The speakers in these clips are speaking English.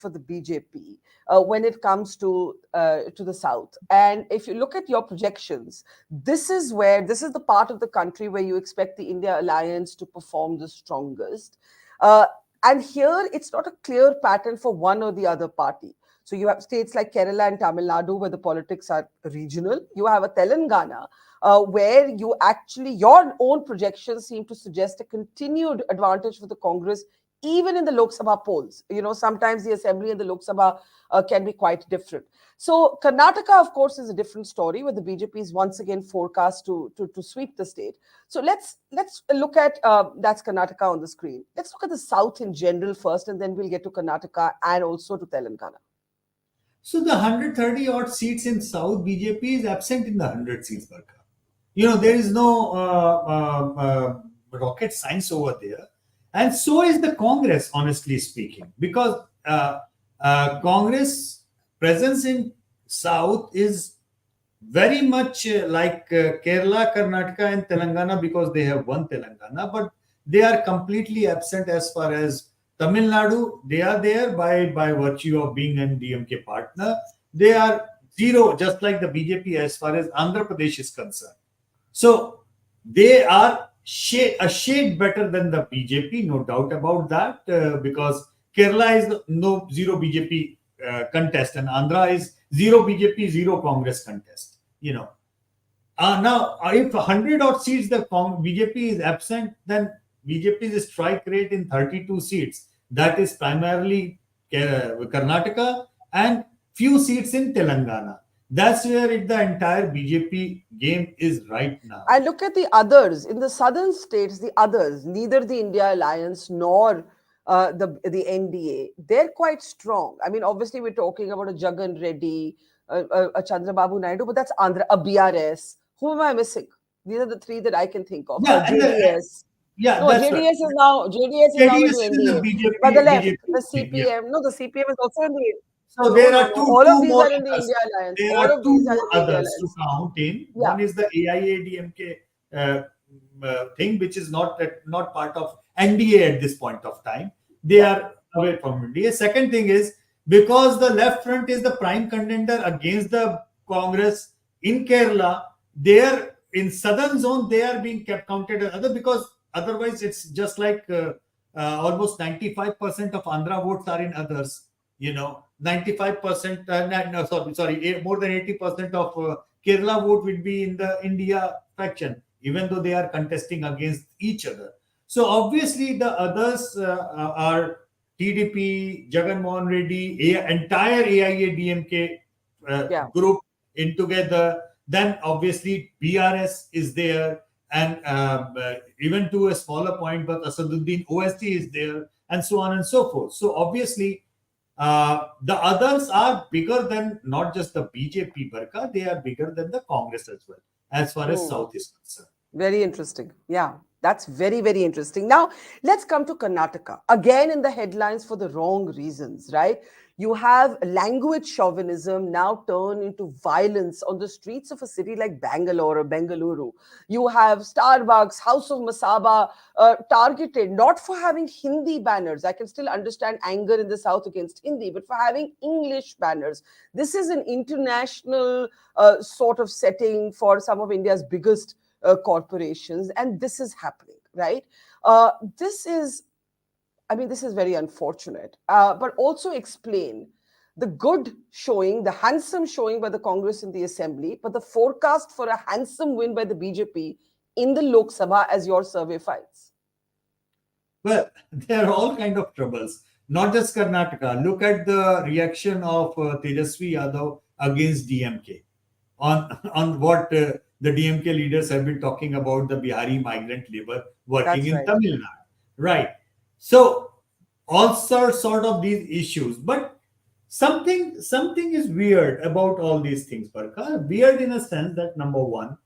for the BJP when it comes to the South. And if you look at your projections, this is the part of the country where you expect the India alliance to perform the strongest. And here, it's not a clear pattern for one or the other party. So you have states like Kerala and Tamil Nadu where the politics are regional. You have a Telangana where your own projections seem to suggest a continued advantage for the Congress, even in the Lok Sabha polls. Sometimes the Assembly and the Lok Sabha can be quite different. So Karnataka, of course, is a different story where the BJP is once again forecast to sweep the state. So let's look at, that's Karnataka on the screen. Let's look at the South in general first, and then we'll get to Karnataka and also to Telangana. So the 130 odd seats in South, BJP is absent in the 100 seats, Barkha. There is no rocket science over there. And so is the Congress, honestly speaking, because Congress presence in South is very much like Kerala, Karnataka and Telangana, because they have one Telangana, but they are completely absent as far as Tamil Nadu. They are there by virtue of being an DMK partner. They are zero, just like the BJP as far as Andhra Pradesh is concerned. So they are a shade better than the BJP, no doubt about that, because Kerala is zero BJP contest, and Andhra is zero BJP, zero Congress contest. Now, if 100 odd seats the BJP is absent, then BJP's strike rate in 32 seats, that is primarily Karnataka and few seats in Telangana. That's where the entire BJP game is right now. I look at the others. In the southern states, the others, neither the India Alliance nor the NDA, they're quite strong. I mean, obviously, we're talking about a Jagan Reddy, a Chandrababu Naidu, but that's Andhra, a BRS. Who am I missing? These are the three that I can think of. Yeah, JDS. Yeah, no, that's JDS right. is now into NDA. BJP, but the left, BJP, the CPM, yeah. No, the CPM is also in the. So there are all of these more are in the others. India Alliance. There all are of these two are in the India others Alliance. to count in. Yeah. One is the AIADMK thing, which is not part of NDA at this point of time. They are away from NDA. Second thing is, because the left front is the prime contender against the Congress in Kerala, there in southern zone they are being kept counted as other, because otherwise it's just like almost 95% of Andhra votes are in others. 95%, more than 80% of Kerala vote will be in the India faction, even though they are contesting against each other. So obviously the others are TDP, Jagan Mohan Reddy, entire AIADMK group in together. Then obviously BRS is there, and even to a smaller point, but Asaduddin OST is there, and so on and so forth. So obviously the others are bigger than not just the BJP, Barkha, they are bigger than the Congress as well, as far as South is concerned. Very interesting. Yeah, that's very, very interesting. Now, let's come to Karnataka. Again, in the headlines for the wrong reasons, right? You have language chauvinism now turned into violence on the streets of a city like Bangalore or Bengaluru. You have Starbucks, House of Masaba targeted not for having Hindi banners. I can still understand anger in the South against Hindi, but for having English banners. This is an international sort of setting for some of India's biggest corporations, and this is happening, right? This is very unfortunate, but also explain the good showing, the handsome showing by the Congress in the Assembly, but the forecast for a handsome win by the BJP in the Lok Sabha as your survey finds. Well, there are all kind of troubles, not just Karnataka. Look at the reaction of Tejasvi Yadav against DMK on what the DMK leaders have been talking about, the Bihari migrant labor working in Tamil Nadu. Right. So all sort of these issues, but something is weird about all these things, Barkha. Weird in a sense that, number one,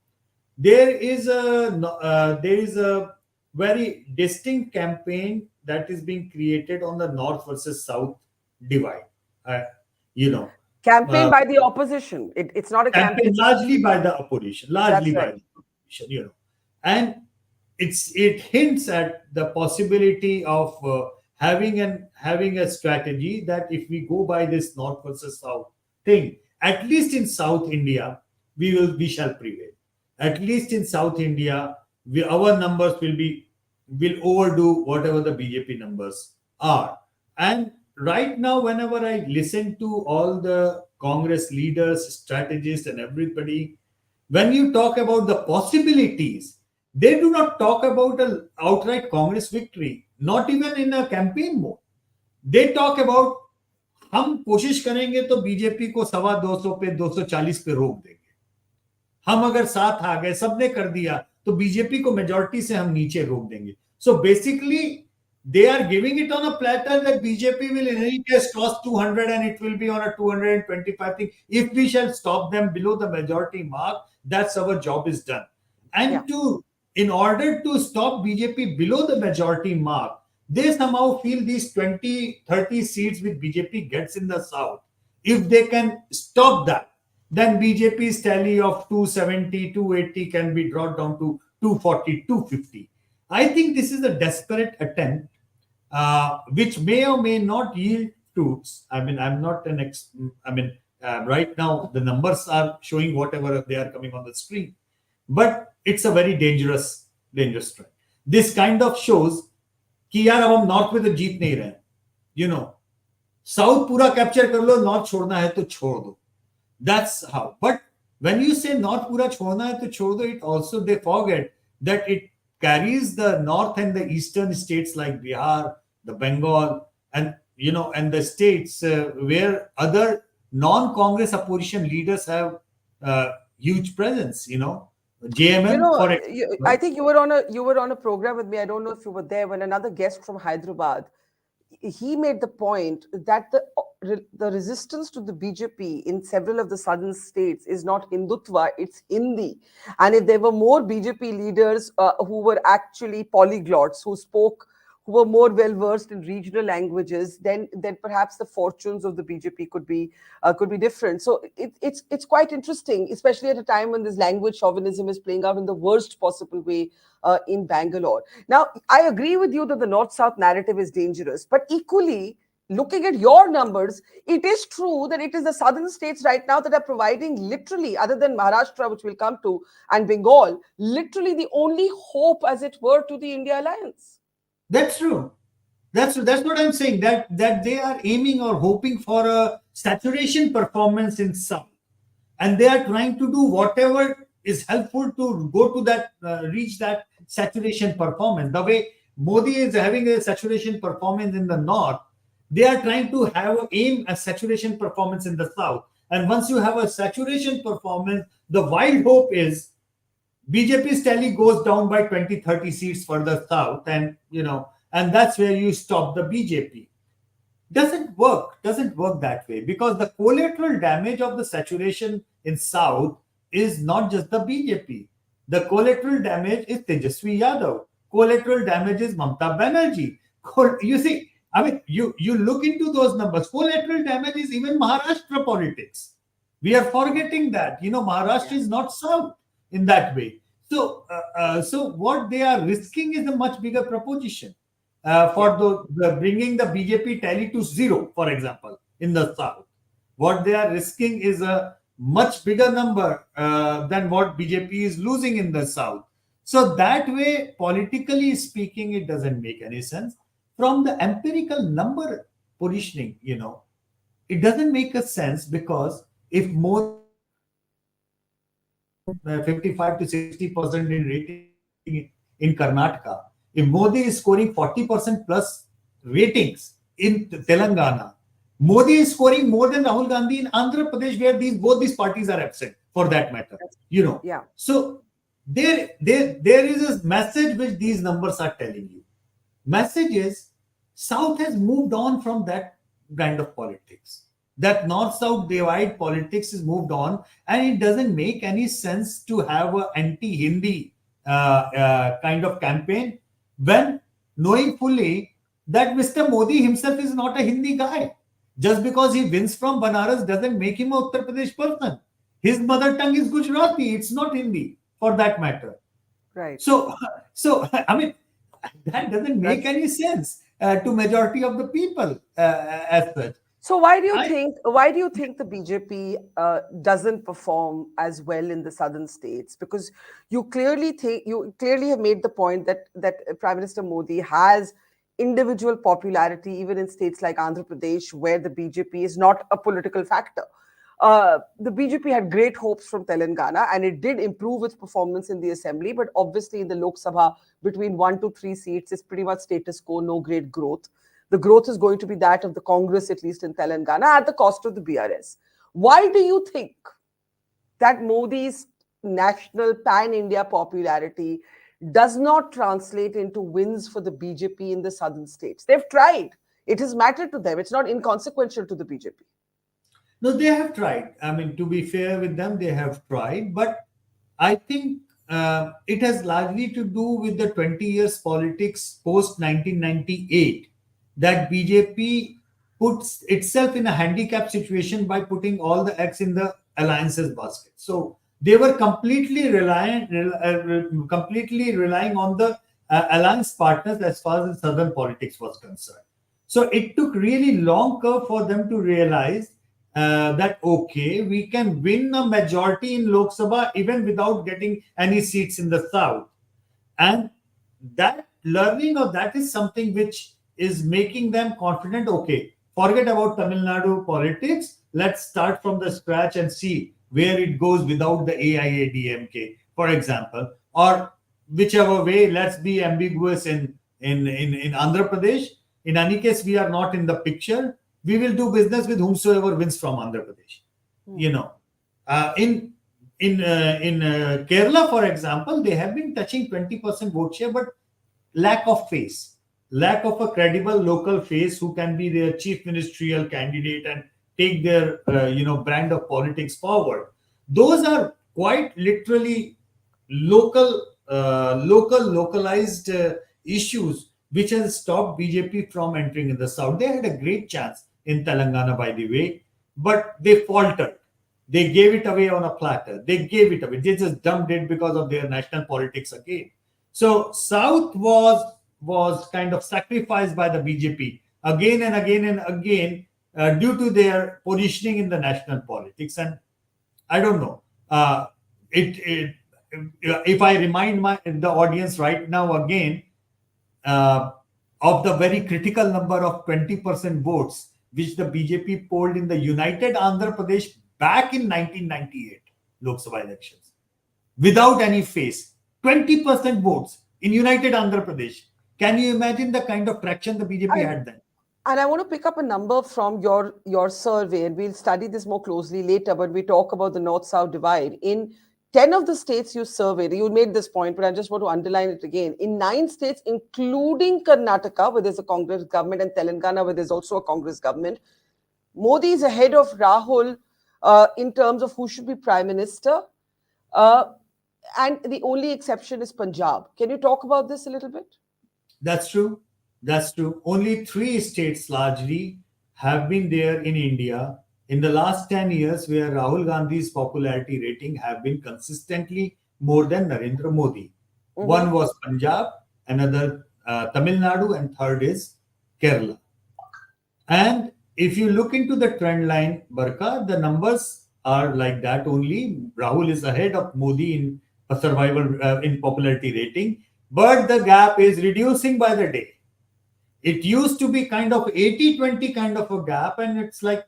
there is a very distinct campaign that is being created on the North versus South divide. Campaign by the opposition. It's not a campaign. Largely by the opposition. And it hints at the possibility of having a strategy that if we go by this North versus South thing, at least in South India, we shall prevail. At least in South India, our numbers will overdo whatever the BJP numbers are. And right now, whenever I listen to all the Congress leaders, strategists, and everybody, when you talk about the possibilities, they do not talk about an outright Congress victory, not even in a campaign mode. They talk about हम कोशिश करेंगे तो BJP को 250 पे 240 पे रोक देंगे. हम अगर साथ आ गए, सबने कर दिया, तो बीजेपी को मेजॉरिटी से हम नीचे रोक देंगे. So basically, they are giving it on a platter that BJP will in any case cross 200 and it will be on a 225 thing. If we shall stop them below the majority mark, that's our job is done. And in order to stop BJP below the majority mark, they somehow feel these 20, 30 seats which BJP gets in the South. If they can stop that, then BJP's tally of 270, 280 can be brought down to 240, 250. I think this is a desperate attempt, which may or may not yield fruits. I mean, I'm not an right now the numbers are showing whatever they are coming on the screen, but it's a very dangerous trend. This kind of shows कि यार अब हम north में तो जीत नहीं रहे, south पूरा capture कर लो, नॉर्थ छोड़ना है तो छोड़ दो. That's how. But when you say North pura chhodna hai to chhod do, it also they forget that it carries the North and the Eastern states like Bihar, the Bengal, and and the states where other non-Congress opposition leaders have huge presence. JMM, for example. I think you were on a program with me. I don't know if you were there when another guest from Hyderabad, he made the point that the resistance to the BJP in several of the southern states is not Hindutva, it's Hindi. And if there were more BJP leaders who were actually polyglots, who were more well versed in regional languages, then perhaps the fortunes of the BJP could be different. So it's quite interesting, especially at a time when this language chauvinism is playing out in the worst possible way in Bangalore. Now, I agree with you that the North-South narrative is dangerous, but equally, looking at your numbers, it is true that it is the southern states right now that are providing literally, other than Maharashtra, which we'll come to, and Bengal, literally the only hope, as it were, to the India alliance. That's true. That's what I'm saying, that they are aiming or hoping for a saturation performance in South. And they are trying to do whatever is helpful to go to that, reach that saturation performance. The way Modi is having a saturation performance in the North, they are trying to aim a saturation performance in the South. And once you have a saturation performance, the wild hope is BJP's tally goes down by 20, 30 seats for the South, and and that's where you stop the BJP. Doesn't work that way, because the collateral damage of the saturation in South is not just the BJP. The collateral damage is Tejaswi Yadav. Collateral damage is Mamata Banerjee. You see, I mean, you look into those numbers. Collateral damage is even Maharashtra politics. We are forgetting that. Maharashtra is not South in that way. So what they are risking is a much bigger proposition for the bringing the BJP tally to zero, for example, in the South. What they are risking is a much bigger number than what BJP is losing in the South. So that way, politically speaking, it doesn't make any sense. From the empirical number positioning, it doesn't make a sense, because if more 55 to 60% in rating in Karnataka, if Modi is scoring 40% plus ratings in Telangana, Modi is scoring more than Rahul Gandhi in Andhra Pradesh, where both these parties are absent, for that matter. Yeah. So there is a message which these numbers are telling you. Message is South has moved on from that kind of politics. That North-South divide politics is moved on, and it doesn't make any sense to have an anti-Hindi kind of campaign when knowing fully that Mr. Modi himself is not a Hindi guy. Just because he wins from Banaras doesn't make him a Uttar Pradesh person. His mother tongue is Gujarati. It's not Hindi, for that matter. Right. So I mean, that doesn't make any sense. to majority of the people as such. So why do you I think the BJP doesn't perform as well in the southern states? Because you clearly have made the point that Prime Minister Modi has individual popularity even in states like Andhra Pradesh, where the BJP is not a political factor. The BJP had great hopes from Telangana, and it did improve its performance in the assembly. But obviously, in the Lok Sabha, between 1 to 3 seats is pretty much status quo, no great growth. The growth is going to be that of the Congress, at least in Telangana, at the cost of the BRS. Why do you think that Modi's national pan-India popularity does not translate into wins for the BJP in the southern states? They've tried. It has mattered to them. It's not inconsequential to the BJP. No, they have tried. I mean, to be fair with them, they have tried. But I think it has largely to do with the 20 years politics post 1998 that BJP puts itself in a handicap situation by putting all the eggs in the alliances basket. So they were completely relying on the alliance partners as far as southern politics was concerned. So it took really long curve for them to realize that okay, we can win a majority in Lok Sabha even without getting any seats in the south, and that learning of that is something which is making them confident. Okay, forget about Tamil Nadu politics. Let's start from the scratch and see where it goes without the AIADMK, for example, or whichever way. Let's be ambiguous in Andhra Pradesh. In any case, we are not in the picture. We will do business with whomsoever wins from Andhra Pradesh. You know, in Kerala, for example, they have been touching 20% vote share, but lack of face, lack of a credible local face who can be their chief ministerial candidate and take their brand of politics forward. Those are quite literally localized issues which has stopped BJP from entering in the south. They had a great chance in Telangana, by the way, but they faltered. They gave it away on a platter. They gave it away. They just dumped it because of their national politics again. So South was kind of sacrificed by the BJP again and again and again due to their positioning in the national politics. And I don't know. If I remind the audience right now again of the very critical number of 20% votes which the BJP polled in the United Andhra Pradesh back in 1998 Lok Sabha elections, without any face, 20% votes in United Andhra Pradesh. Can you imagine the kind of traction the BJP had then? And I want to pick up a number from your survey, and we'll study this more closely later, but we talk about the North-South divide. In 10 of the states you surveyed, you made this point, but I just want to underline it again. In 9 states, including Karnataka, where there's a Congress government, and Telangana, where there's also a Congress government, Modi is ahead of Rahul in terms of who should be Prime Minister. And the only exception is Punjab. Can you talk about this a little bit? That's true. That's true. Only 3 states largely have been there in India in the last 10 years where Rahul Gandhi's popularity rating have been consistently more than Narendra Modi. Mm-hmm. One was Punjab, another Tamil Nadu, and third is Kerala. And if you look into the trend line, Barkha, the numbers are like that only. Rahul is ahead of Modi in survival in popularity rating, but the gap is reducing by the day. It used to be kind of 80-20 kind of a gap, and it's like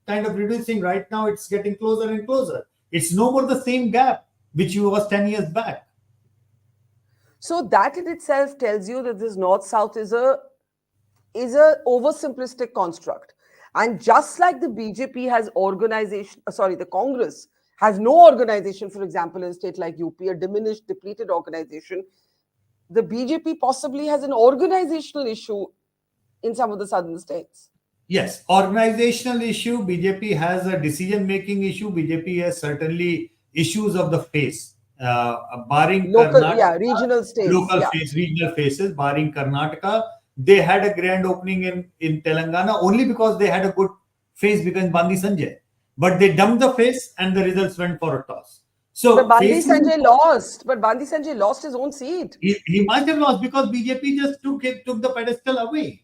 kind of reducing. Right now, it's getting closer and closer. It's no more the same gap which was 10 years back. So that in itself tells you that this North-South is a oversimplistic construct. And just like the BJP has the Congress has no organization, for example, in a state like UP, a diminished, depleted organization, the BJP possibly has an organizational issue in some of the southern states. Yes, organizational issue. BJP has a decision-making issue. BJP has certainly issues of the face, barring regional states, regional faces, barring Karnataka. They had a grand opening in Telangana only because they had a good face because Bandi Sanjay. But they dumped the face and the results went for a toss. So but Bandi Sanjay lost. But Bandi Sanjay lost his own seat. He might have lost because BJP just took the pedestal away.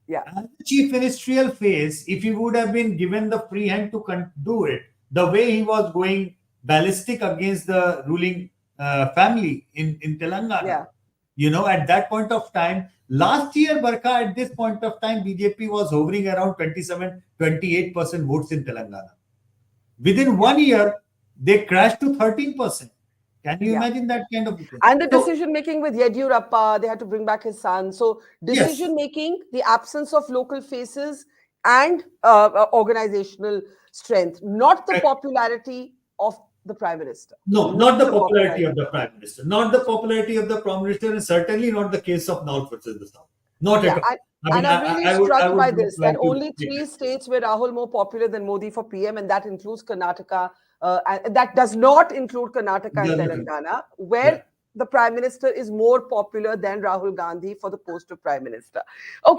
Yeah. As the chief ministerial phase, if he would have been given the free hand to do it, the way he was going ballistic against the ruling family in Telangana, Yeah. at that point of time, last year, Barkha, at this point of time, BJP was hovering around 27-28% votes in Telangana. Within Yeah. 1 year, they crashed to 13%. Can you Yeah. imagine that kind of thing? And the So, decision making with Yediyurappa, they had to bring back his son. So, yes, decision making, the absence of local faces, and organizational strength, not the correct. popularity of the prime minister. No, not Not the the popularity of popularity. the prime minister, not the popularity of the prime minister, and certainly not the case of North versus the South. Not Yeah, at all. I and mean, I'm really I struck would by not this that like to only take three that. states were Rahul more popular than Modi for PM, and that includes Karnataka. And that does not include Karnataka and Doesn't- Telangana, Yeah. where the prime minister is more popular than Rahul Gandhi for the post of prime minister. Okay.